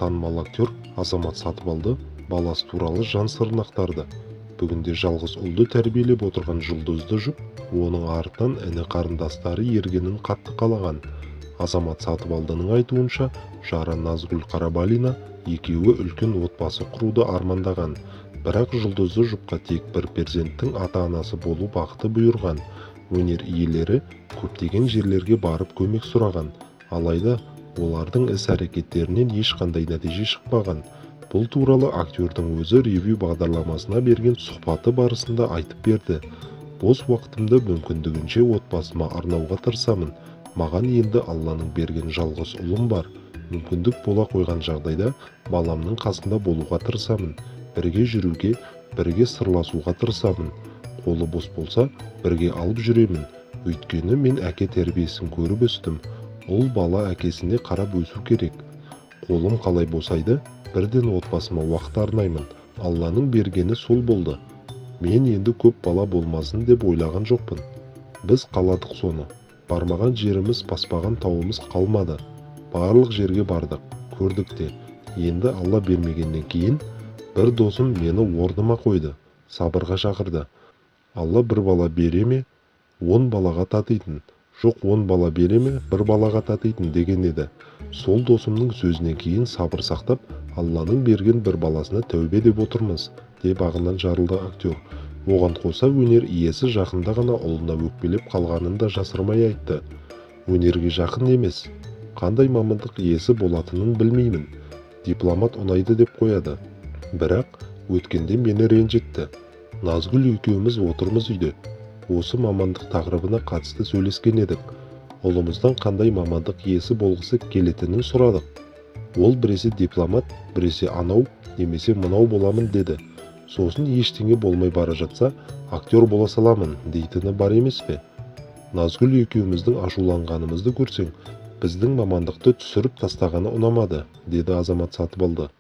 танымал актер Азамат Сатыбалды баласы туралы жан сырын ақтарды. Бүгінде жалғыз ұлды тәрбиелеп отырған жұлдызды жұп, оның артынан іні қарындастары ергенін қатты қалаған. Азамат Сатыбалдының айтуынша, жары Назгүл Қарабалина екеуі үлкен отбасы құруды армандаған. Бірақ жұлдызды жұпқа тек бір перзенттің ата-анасы болу бақыты бұйырған. Өнер иелері көптеген жерлерге барып көмек сұраған. Алайда олардың іс-әрекеттерінен ешқандай нәтиже шықпаған. Бұл туралы актердің өзі ревю бағдарламасына берген сұхбаты барысында айтып берді. Бос уақытымды мүмкіндігінше отбасыма арнауға тырысамын. Маған енді Алланың берген жалғыз ұлым бар. Мүмкіндік бола қойған жағдайда баламның қасында болуға тырысамын. Бірге жүруге, бірге сырласуға тырысамын. Қолы бос болса, бірге алып жүремін. Өйткені мен әке тәрбиесін көріп өстім. Ол бала әкесіне қарап өсу керек. Қолым қалай босайды, бірден отбасыма уақыт арнаймын. Алланың бергені сол болды. Мен енді көп бала болмасын деп ойлаған жоқпын. Біз қаладық соны. Бармаған жеріміз, баспаған тауымыз қалмады. Барлық жерге бардық, көрдік те. Енді Алла бермегеннен кейін бір досым мені орныма қойды, сабырға шақырды. Алла бір бала бере ме, 10 балаға татитын. Жоқ 10 бала бере ме, бір балаға татитын деген еді. Сол досымның сөзінен кейін сабыр сақтап, Алланың берген бір баласына тәубе деп отырмыз, деп ағынан жарылды актер. Оған қоса өнер иесі жақында ғана ұлына өкпелеп қалғанын да жасырмай айтты. Өнерге жақын емес, қандай мамандық иесі болатынын білмеймін. Дипломат ұнайды деп қояды. Бірақ өткенде мені ренжітті. Назгүл екеуміз отырмыз үйде. Осы мамандық тақырыбына қатысты сөйлескен едік. Ұлымыздан қандай мамандық иесі болғысы келетінін сұрадық. Ол біресе дипломат, біресе анау, немесе мынау боламын деді. Сосын ештеңе болмай бара жатса, актер бола саламын дейтіні бар емес пе? Назгүл екеуміздің ашуланғанымызды көрсең, біздің мамандықты түсіріп тастағаны ұнамады, деді Азамат Сатыбалды.